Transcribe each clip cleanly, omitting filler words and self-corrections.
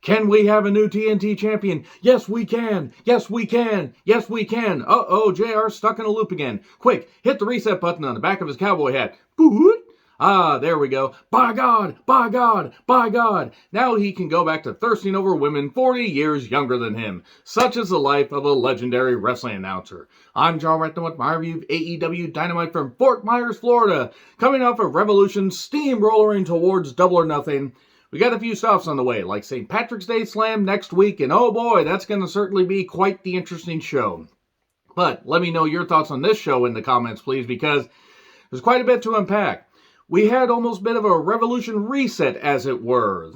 Can we have a new TNT champion? Yes, we can. Yes, we can. Yes, we can. Uh-oh, JR stuck in a loop again. Quick, hit the reset button on the back of his cowboy hat. Boot. Ah, there we go. By God, by God, by God. Now he can go back to thirsting over women 40 years younger than him. Such is the life of a legendary wrestling announcer. I'm John Retton with my review of AEW Dynamite from Fort Myers, Florida. Coming off of Revolution, steamrolling towards Double or Nothing. We got a few stops on the way, like St. Patrick's Day Slam next week, and oh boy, that's going to certainly be quite the interesting show. But let me know your thoughts on this show in the comments, please, because there's quite a bit to unpack. We had almost a bit of a Revolution reset, as it were.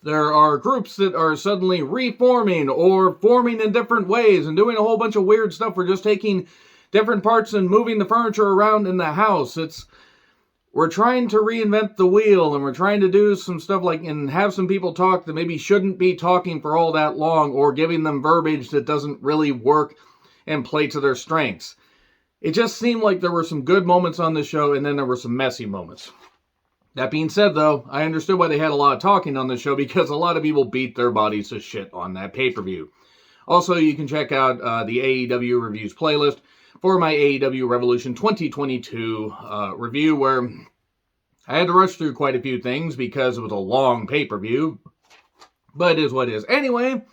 There are groups that are suddenly reforming or forming in different ways and doing a whole bunch of weird stuff. We're just taking different parts and moving the furniture around in the house. We're trying to reinvent the wheel, and we're trying to do some stuff and have some people talk that maybe shouldn't be talking for all that long, or giving them verbiage that doesn't really work and play to their strengths. It just seemed like there were some good moments on this show, and then there were some messy moments. That being said, though, I understood why they had a lot of talking on this show, because a lot of people beat their bodies to shit on that pay-per-view. Also, you can check out the AEW Reviews playlist for my AEW Revolution 2022 review, where I had to rush through quite a few things because it was a long pay-per-view, but it is what it is. Anyway,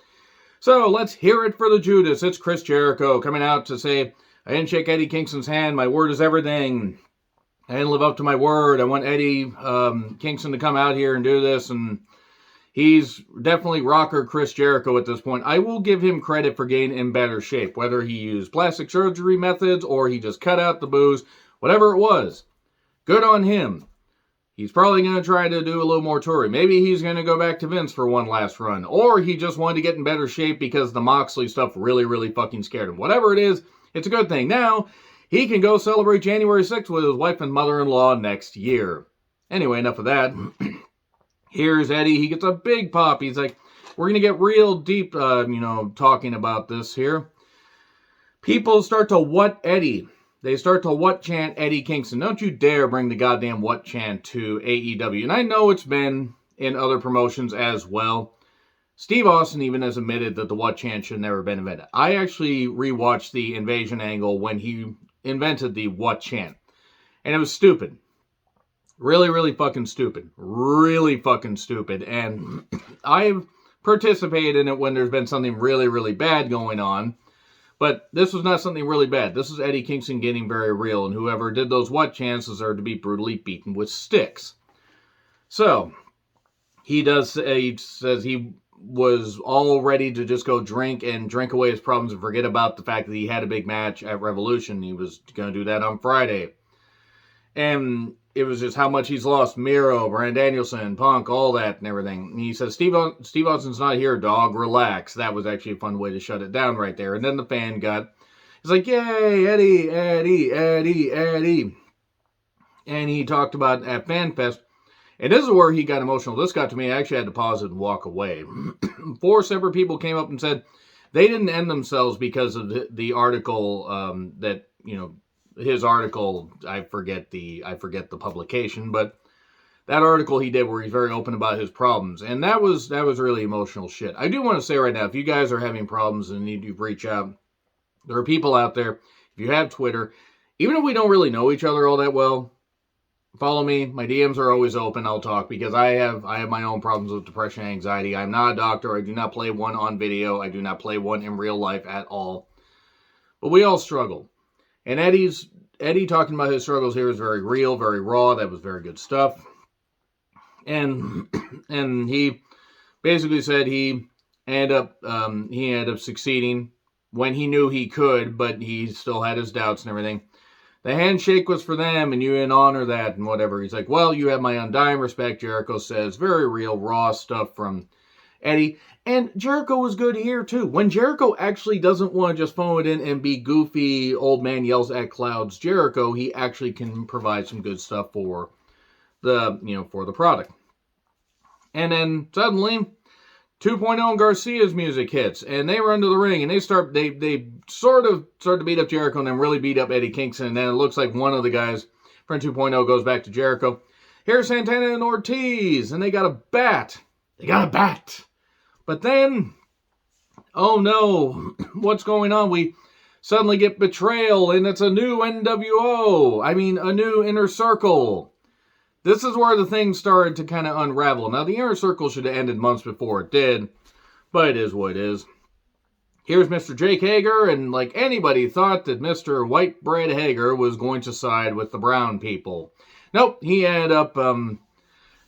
so let's hear it for the Judas. It's Chris Jericho coming out to say, I didn't shake Eddie Kingston's hand. My word is everything. I didn't live up to my word. I want Eddie Kingston to come out here and do this. And he's definitely rocker Chris Jericho at this point. I will give him credit for getting in better shape, whether he used plastic surgery methods or he just cut out the booze, whatever it was. Good on him. He's probably going to try to do a little more touring. Maybe he's going to go back to Vince for one last run. Or he just wanted to get in better shape because the Moxley stuff really, really fucking scared him. Whatever it is, it's a good thing. Now, he can go celebrate January 6th with his wife and mother-in-law next year. Anyway, enough of that. Here's Eddie. He gets a big pop. He's like, we're going to get real deep, talking about this here. People start to what Eddie. They start to what chant Eddie Kingston. Don't you dare bring the goddamn what chant to AEW. And I know it's been in other promotions as well. Steve Austin even has admitted that the what chant should never have been invented. I actually rewatched the Invasion angle when he invented the what chant. And it was stupid. Really, really fucking stupid. Really fucking stupid. And I've participated in it when there's been something really, really bad going on. But this was not something really bad. This is Eddie Kingston getting very real. And whoever did those what chants deserve to be brutally beaten with sticks. So, he says he was all ready to just go drink away his problems and forget about the fact that he had a big match at Revolution. He was going to do that on Friday. And it was just how much he's lost. Miro, Bryan Danielson, Punk, all that and everything. And he says, Steve Austin's not here, dog. Relax. That was actually a fun way to shut it down right there. And then the fan he's like, yay, Eddie, Eddie, Eddie, Eddie. And he talked about at FanFest. And this is where he got emotional. This got to me. I actually had to pause it and walk away. 4 separate people came up and said they didn't end themselves because of the article his article. I forget the publication, but that article he did where he's very open about his problems, and that was really emotional shit. I do want to say right now, if you guys are having problems and need to reach out, there are people out there. If you have Twitter, even if we don't really know each other all that well, follow me. My DMs are always open. I'll talk because I have my own problems with depression and anxiety. I'm not a doctor. I do not play one on video. I do not play one in real life at all. But we all struggle. And Eddie talking about his struggles here is very real, very raw. That was very good stuff. And he basically said he ended up succeeding when he knew he could, but he still had his doubts and everything. The handshake was for them, and you didn't honor that and whatever. He's like, well, you have my undying respect, Jericho says. Very real, raw stuff from Eddie. And Jericho was good here, too. When Jericho actually doesn't want to just phone it in and be goofy, old man yells at clouds Jericho, he actually can provide some good stuff for the product. And then suddenly 2.0 and Garcia's music hits, and they run to the ring, and they start to beat up Jericho and then really beat up Eddie Kingston, and then it looks like one of the guys from 2.0 goes back to Jericho. Here's Santana and Ortiz, and they got a bat. But then, oh no, what's going on? We suddenly get betrayal, and it's a new NWO. I mean, a new Inner Circle. This is where the thing started to kind of unravel. Now, the Inner Circle should have ended months before it did, but it is what it is. Here's Mr. Jake Hager, and like anybody thought that Mr. White Bread Hager was going to side with the brown people. Nope, he ended up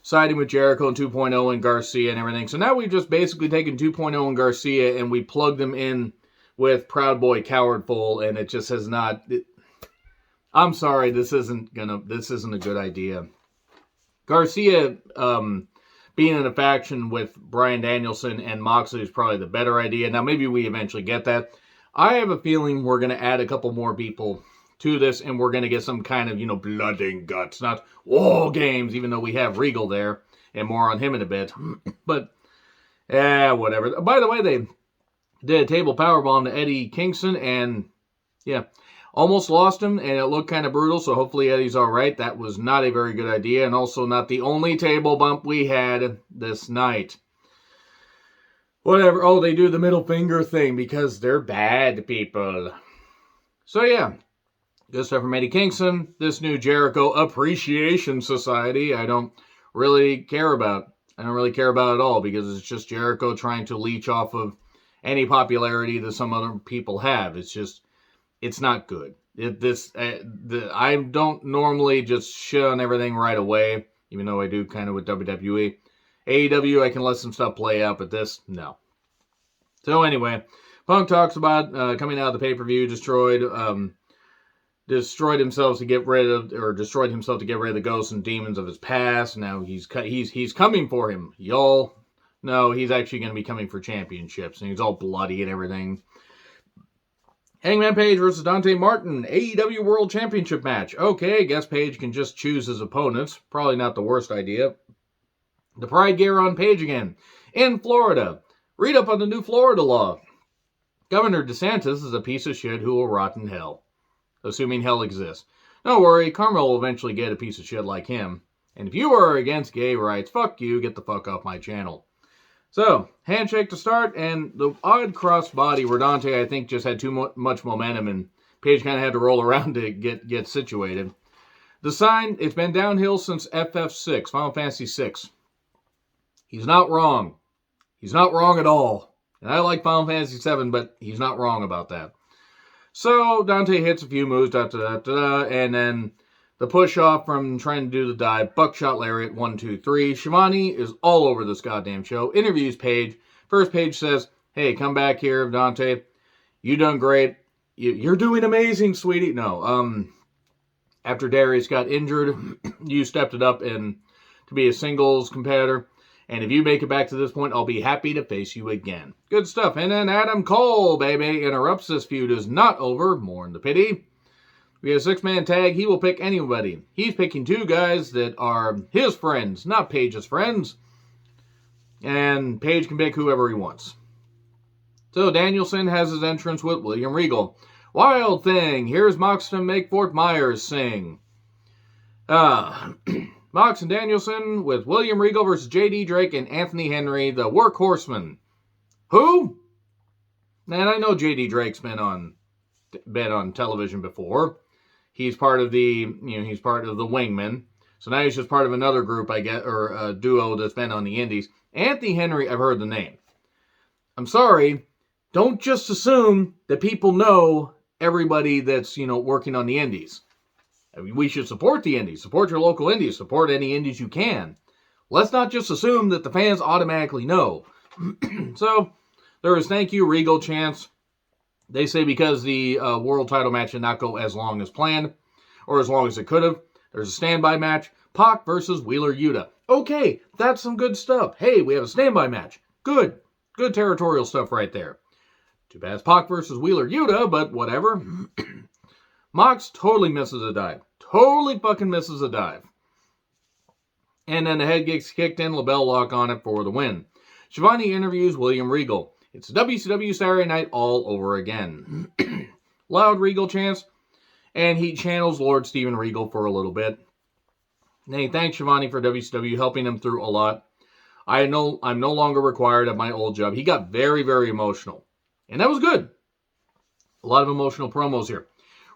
siding with Jericho and 2.0 and Garcia and everything. So now we've just basically taken 2.0 and Garcia and we plugged them in with Proud Boy Cowardful, and it just has not... I'm sorry, this isn't a good idea. Garcia being in a faction with Bryan Danielson and Moxley is probably the better idea. Now, maybe we eventually get that. I have a feeling we're going to add a couple more people to this, and we're going to get some kind of, blood and guts, not war games, even though we have Regal there, and more on him in a bit. But, whatever. By the way, they did a table powerbomb to Eddie Kingston, and, almost lost him, and it looked kind of brutal, so hopefully Eddie's all right. That was not a very good idea, and also not the only table bump we had this night. Whatever. Oh, they do the middle finger thing because they're bad people. So, yeah. Good stuff from Eddie Kingston. This new Jericho Appreciation Society, I don't really care about. I don't really care about it at all because it's just Jericho trying to leech off of any popularity that some other people have. It's not good. I don't normally just shit on everything right away, even though I do kind of with WWE. AEW, I can let some stuff play out, but this, no. So anyway, Punk talks about coming out of the pay-per-view, destroyed himself to get rid of the ghosts and demons of his past. Now he's coming for him, y'all. No, he's actually going to be coming for championships, and he's all bloody and everything. Hangman Page versus Dante Martin, AEW World Championship match. Okay, guess Page can just choose his opponents. Probably not the worst idea. The Pride gear on Page again. In Florida. Read up on the new Florida law. Governor DeSantis is a piece of shit who will rot in hell. Assuming hell exists. Don't worry, Karma will eventually get a piece of shit like him. And if you are against gay rights, fuck you, get the fuck off my channel. So, handshake to start, and the odd crossbody where Dante, I think, just had too much momentum, and Page kind of had to roll around to get situated. The sign, it's been downhill since FF6, Final Fantasy 6. He's not wrong. He's not wrong at all. And I like Final Fantasy 7, but he's not wrong about that. So, Dante hits a few moves, and then the push-off from trying to do the dive, buckshot lariat, 1, 2, 3. Siobhani is all over this goddamn show. Interviews Page. First Page says, hey, come back here, Dante. You done great. You're doing amazing, sweetie. No, after Darius got injured, you stepped it up to be a singles competitor. And if you make it back to this point, I'll be happy to face you again. Good stuff. And then Adam Cole, baby, interrupts this feud is not over. More in the pity. We have a 6-man tag. He will pick anybody. He's picking 2 guys that are his friends, not Page's friends. And Page can pick whoever he wants. So Danielson has his entrance with William Regal. Wild thing. Here's Mox to make Fort Myers sing. Mox and Danielson with William Regal versus J.D. Drake and Anthony Henry, the Workhorseman. Who? And I know J.D. Drake's been on television before. He's part of the Wingmen. So now he's just part of another group, I guess, or a duo that's been on the indies. Anthony Henry, I've heard the name. I'm sorry. Don't just assume that people know everybody that's, working on the indies. I mean, we should support the indies. Support your local indies. Support any indies you can. Let's not just assume that the fans automatically know. So, there was thank you, Regal chants. They say because the world title match did not go as long as planned, or as long as it could have. There's a standby match. Pac versus Wheeler Yuta. Okay, that's some good stuff. Hey, we have a standby match. Good. Good territorial stuff right there. Too bad it's Pac versus Wheeler Yuta, but whatever. Mox totally misses a dive. Totally fucking misses a dive. And then the head gets kicked in, LaBelle lock on it for the win. Siobhani interviews William Regal. It's WCW Saturday Night all over again. Loud Regal chants, and he channels Lord Steven Regal for a little bit. And he thanks Siobhani for WCW helping him through a lot. I'm no longer required at my old job. He got very, very emotional. And that was good. A lot of emotional promos here.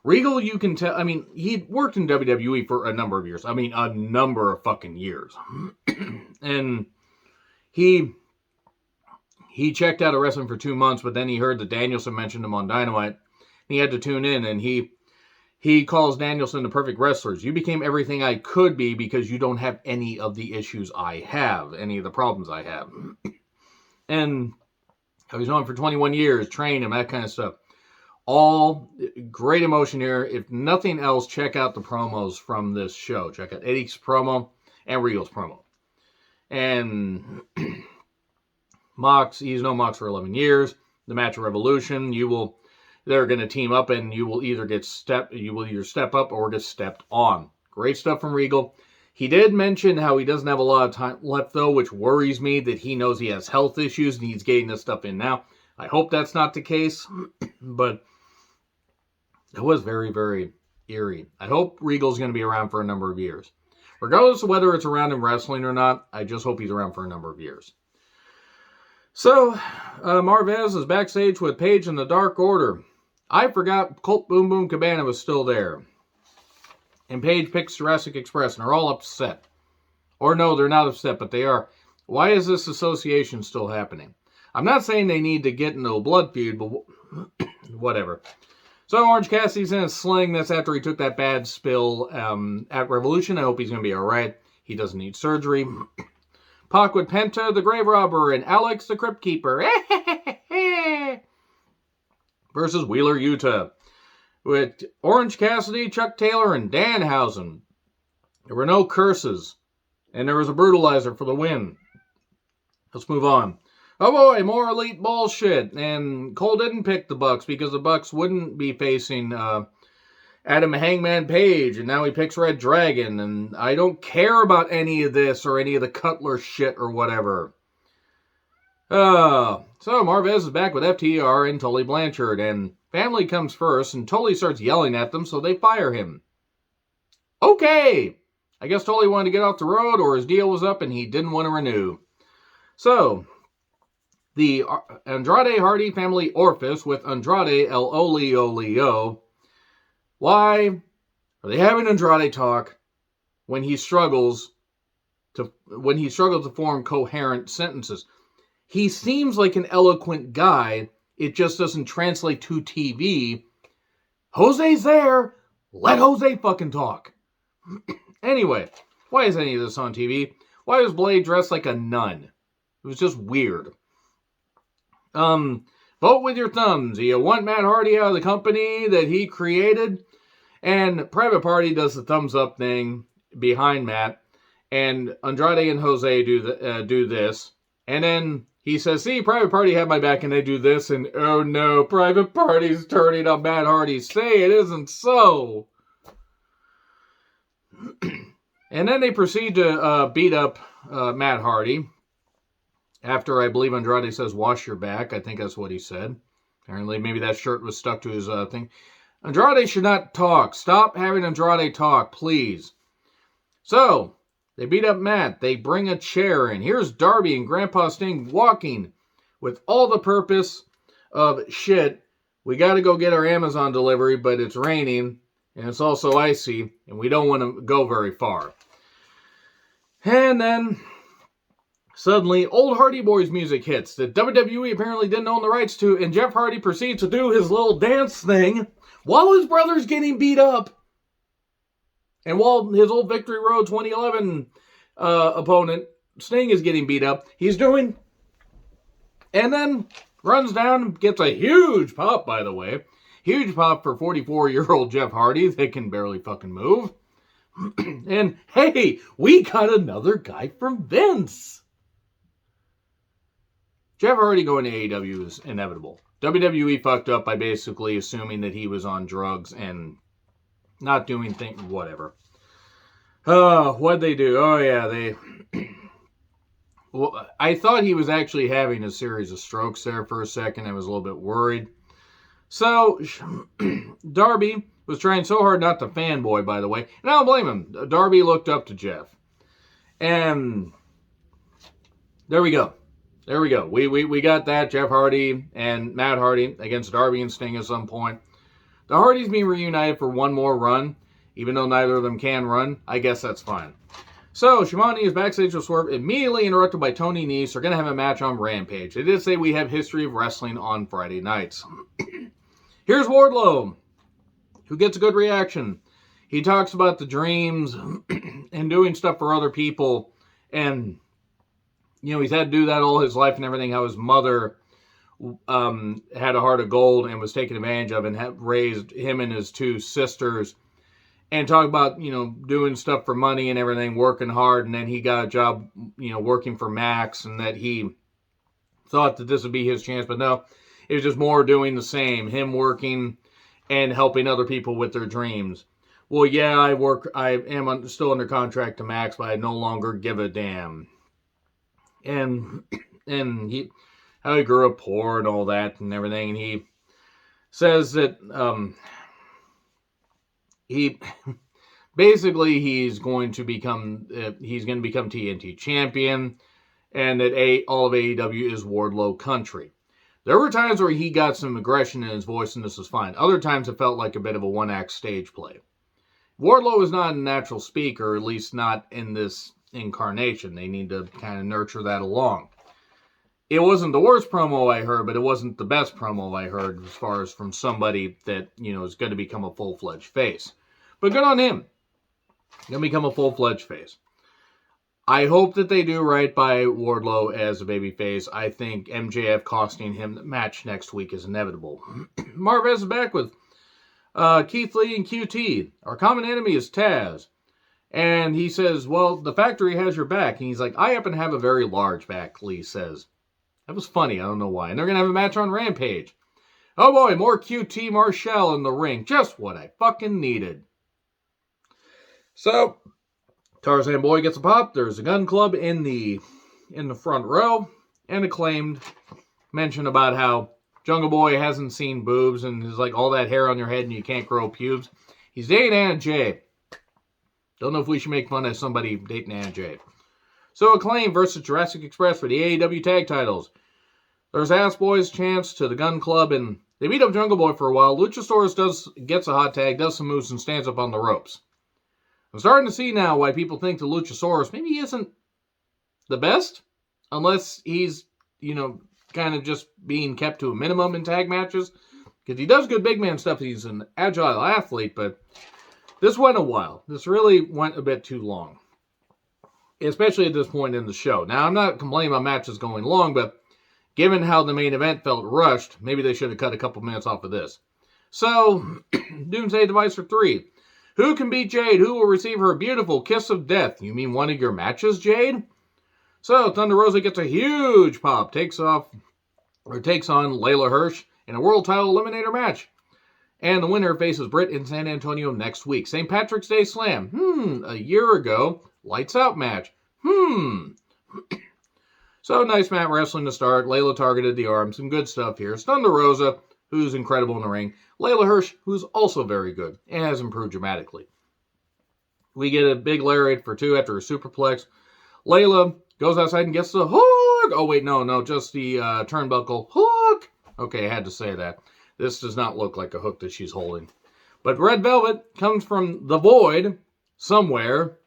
Regal, you can tell, I mean, he'd worked in WWE for a number of years. I mean, a number of fucking years. And he checked out of wrestling for 2 months, but then he heard that Danielson mentioned him on Dynamite. He had to tune in, and he calls Danielson the perfect wrestlers. You became everything I could be because you don't have any of the issues I have, any of the problems I have. And I was known for 21 years, trained him, that kind of stuff. All great emotion here. If nothing else, check out the promos from this show. Check out Eddie's promo and Regal's promo. And Mox, he's known Mox for 11 years. The match of Revolution, they're going to team up, and you will either step up or get stepped on. Great stuff from Regal. He did mention how he doesn't have a lot of time left, though, which worries me, that he knows he has health issues and he's getting this stuff in now. I hope that's not the case, but it was very, very eerie. I hope Regal's going to be around for a number of years. Regardless of whether it's around in wrestling or not, I just hope he's around for a number of years. So, Marvez is backstage with Paige and the Dark Order. I forgot Colt Boom Boom Cabana was still there. And Paige picks Jurassic Express, and they're all upset. Or no, they're not upset, but they are. Why is this association still happening? I'm not saying they need to get into a blood feud, but whatever. So Orange Cassidy's in a sling. That's after he took that bad spill at Revolution. I hope he's going to be all right. He doesn't need surgery. Pac with Penta, the Grave Robber, and Alex, the Crypt Keeper. Versus Wheeler Yuta. With Orange Cassidy, Chuck Taylor, and Danhausen. There were no curses. And there was a brutalizer for the win. Let's move on. Oh boy, more elite bullshit. And Cole didn't pick the Bucks because the Bucks wouldn't be facing Adam Hangman Page. And now he picks Red Dragon. And I don't care about any of this or any of the Cutler shit or whatever. So Marvez is back with FTR and Tully Blanchard. And family comes first. And Tully starts yelling at them, so they fire him. Okay. I guess Tully wanted to get off the road, or his deal was up and he didn't want to renew. So the Andrade Hardy family orifice with Andrade El Olio. Why are they having Andrade talk when he struggles to form coherent sentences? He seems like an eloquent guy. It just doesn't translate to TV. Jose's there. Let Jose fucking talk. Anyway, why is any of this on TV? Why was Blade dressed like a nun? It was just weird. Vote with your thumbs. Do you want Matt Hardy out of the company that he created? And Private Party does the thumbs up thing behind Matt. And Andrade and Jose do this. And then he says, see, Private Party had my back, and they do this. And oh no, Private Party's turning on Matt Hardy. Say it isn't so. And then they proceed to beat up Matt Hardy. After, I believe, Andrade says, wash your back. I think that's what he said. Apparently, maybe that shirt was stuck to his thing. Andrade should not talk. Stop having Andrade talk, please. So, they beat up Matt. They bring a chair in. Here's Darby and Grandpa Sting walking with all the purpose of shit. We got to go get our Amazon delivery, but it's raining, and it's also icy, and we don't want to go very far. And then suddenly, old Hardy Boys music hits that WWE apparently didn't own the rights to, and Jeff Hardy proceeds to do his little dance thing while his brother's getting beat up. And while his old Victory Road 2011 opponent, Sting, is getting beat up, he's doing, and then runs down, gets a huge pop, by the way. Huge pop for 44-year-old Jeff Hardy that can barely fucking move. And, hey, we got another guy from Vince. Jeff Hardy going to AEW is inevitable. WWE fucked up by basically assuming that he was on drugs and not doing things, whatever. What'd they do? Oh, yeah, well, I thought he was actually having a series of strokes there for a second. I was a little bit worried. So, Darby was trying so hard not to fanboy, by the way. And I don't blame him. Darby looked up to Jeff. And There we go. There we go. We got that. Jeff Hardy and Matt Hardy against Darby and Sting at some point. The Hardys being reunited for one more run, even though neither of them can run. I guess that's fine. So, Siobhani is backstage with Swerve, immediately interrupted by Tony Nese. They're going to have a match on Rampage. They did say we have history of wrestling on Friday nights. Here's Wardlow, who gets a good reaction. He talks about the dreams and doing stuff for other people. And, you know, he's had to do that all his life and everything. How his mother had a heart of gold and was taken advantage of and had raised him and his two sisters. And talk about, you know, doing stuff for money and everything, working hard. And then he got a job, you know, working for Max. And that he thought that this would be his chance. But no, it was just more doing the same. Him working and helping other people with their dreams. Well, yeah, I am still under contract to Max, but I no longer give a damn. And how he grew up poor and all that and everything. And he says that he basically he's going to become TNT champion, and that all of AEW is Wardlow country. There were times where he got some aggression in his voice, and this was fine. Other times it felt like a bit of a one-act stage play. Wardlow is not a natural speaker, at least not in this incarnation. They need to kind of nurture that along. It wasn't the worst promo I heard, but it wasn't the best promo I heard as far as from somebody that, you know, is going to become a full-fledged face. But good on him. Going to become a full-fledged face. I hope that they do right by Wardlow as a babyface. I think MJF costing him the match next week is inevitable. Marvez is back with Keith Lee and QT. Our common enemy is Taz. And he says, well, the factory has your back. And he's like, I happen to have a very large back, Lee says. That was funny. I don't know why. And they're going to have a match on Rampage. Oh boy, more QT Marshall in the ring. Just what I fucking needed. So, Tarzan Boy gets a pop. There's a gun club in the front row. And Acclaimed mention about how Jungle Boy hasn't seen boobs and is like all that hair on your head and you can't grow pubes. He's dating Anna Jay. Don't know if we should make fun of somebody dating Anna Jay. So Acclaim versus Jurassic Express for the AEW tag titles. There's Ass Boys chance to the Gun Club, and they beat up Jungle Boy for a while. Luchasaurus gets a hot tag, does some moves, and stands up on the ropes. I'm starting to see now why people think the Luchasaurus maybe isn't the best, unless he's, you know, kind of just being kept to a minimum in tag matches. Because he does good big man stuff. He's an agile athlete, but this went a while. This really went a bit too long. Especially at this point in the show. Now, I'm not complaining about matches going long, but given how the main event felt rushed, maybe they should have cut a couple minutes off of this. So, Doomsday Device for 3. Who can beat Jade? Who will receive her beautiful kiss of death? You mean one of your matches, Jade? So, Thunder Rosa gets a huge pop. Takes on Layla Hirsch in a world title eliminator match. And the winner faces Britt in San Antonio next week. St. Patrick's Day Slam. A year ago. Lights out match. So, nice mat wrestling to start. Layla targeted the arm. Some good stuff here. Thunder Rosa, who's incredible in the ring. Layla Hirsch, who's also very good and has improved dramatically. We get a big lariat for 2 after a superplex. Layla goes outside and gets the hook. Oh, wait, no, just the turnbuckle hook. Okay, I had to say that. This does not look like a hook that she's holding. But Red Velvet comes from the void somewhere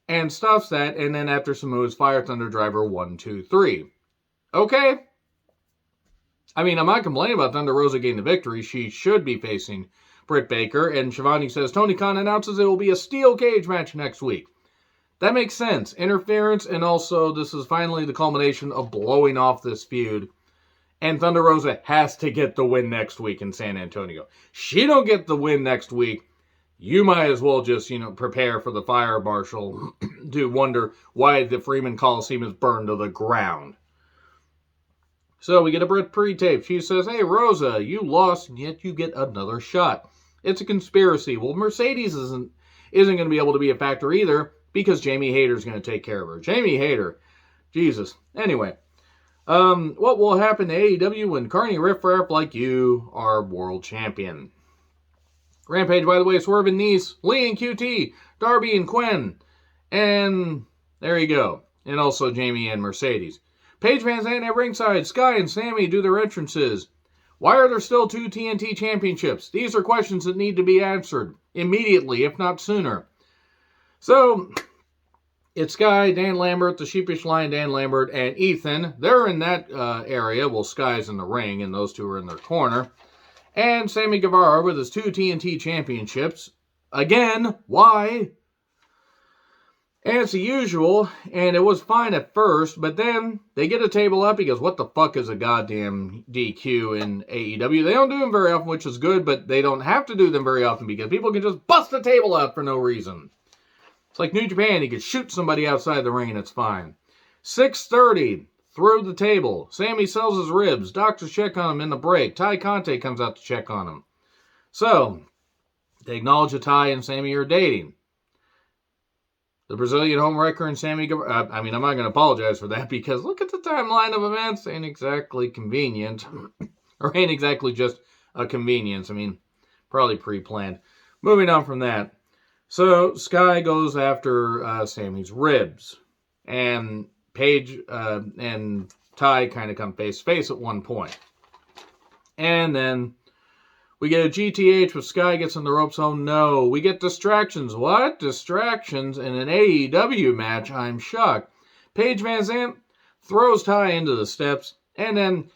and stops that, and then after some moves, Fire Thunder Driver 1, 2, 3. Okay. I mean, I'm not complaining about Thunder Rosa getting the victory. She should be facing Britt Baker, and Siobhani says Tony Khan announces it will be a steel cage match next week. That makes sense. Interference, and also this is finally the culmination of blowing off this feud. And Thunder Rosa has to get the win next week in San Antonio. She don't get the win next week. You might as well just, prepare for the fire marshal to wonder why the Freeman Coliseum is burned to the ground. So we get a Britt pre-tape. She says, hey, Rosa, you lost, and yet you get another shot. It's a conspiracy. Well, Mercedes isn't going to be able to be a factor either because Jamie Hayter's going to take care of her. Jamie Hayter. Jesus. Anyway. What will happen to AEW when Carney Riffraff like you are world champion? Rampage, by the way, Swerve and Nese, Lee and QT, Darby and Quinn. And there you go. And also Jamie and Mercedes. Paige Van Zandt at ringside. Sky and Sammy do their entrances. Why are there still 2 TNT championships? These are questions that need to be answered immediately, if not sooner. So, it's Sky, Dan Lambert, the Sheepish Lion, Dan Lambert, and Ethan. They're in that area. Well, Sky's in the ring, and those two are in their corner. And Sammy Guevara with his 2 TNT championships. Again, why? And it's the usual, and it was fine at first, but then they get a table up. He goes, what the fuck is a goddamn DQ in AEW? They don't do them very often, which is good, but they don't have to do them very often because people can just bust the table out for no reason. It's like New Japan. You can shoot somebody outside the ring and it's fine. 6:30, through the table. Sammy sells his ribs. Doctors check on him in the break. Ty Conte comes out to check on him. So, they acknowledge that Ty and Sammy are dating. The Brazilian homewrecker and Sammy Guevara. I'm not going to apologize for that because look at the timeline of events. Ain't exactly convenient. Or ain't exactly just a convenience. Probably pre-planned. Moving on from that. So, Sky goes after Sammy's ribs. And Paige and Ty kind of come face to face at one point. And then we get a GTH with Sky gets on the ropes. Oh no, we get distractions. What? Distractions in an AEW match? I'm shocked. Paige Van Zandt throws Ty into the steps. And then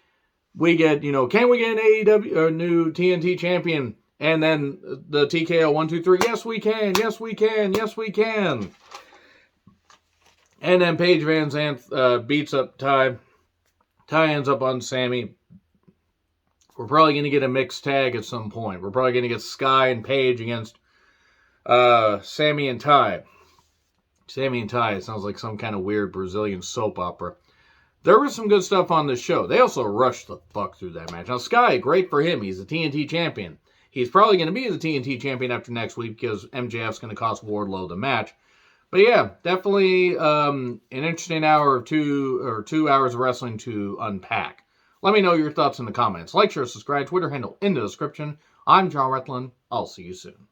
we get, can we get an AEW or new TNT champion? And then the TKO 1, 2, 3. Yes, we can. Yes, we can. Yes, we can. And then Paige Van Zandt beats up Ty. Ty ends up on Sammy. We're probably going to get a mixed tag at some point. We're probably going to get Sky and Paige against Sammy and Ty. Sammy and Ty. It sounds like some kind of weird Brazilian soap opera. There was some good stuff on this show. They also rushed the fuck through that match. Now, Sky, great for him. He's the TNT champion. He's probably going to be the TNT champion after next week because MJF's going to cost Wardlow the match. But yeah, definitely an interesting hour or 2 hours of wrestling to unpack. Let me know your thoughts in the comments. Like, share, subscribe, Twitter handle in the description. I'm John Retlin. I'll see you soon.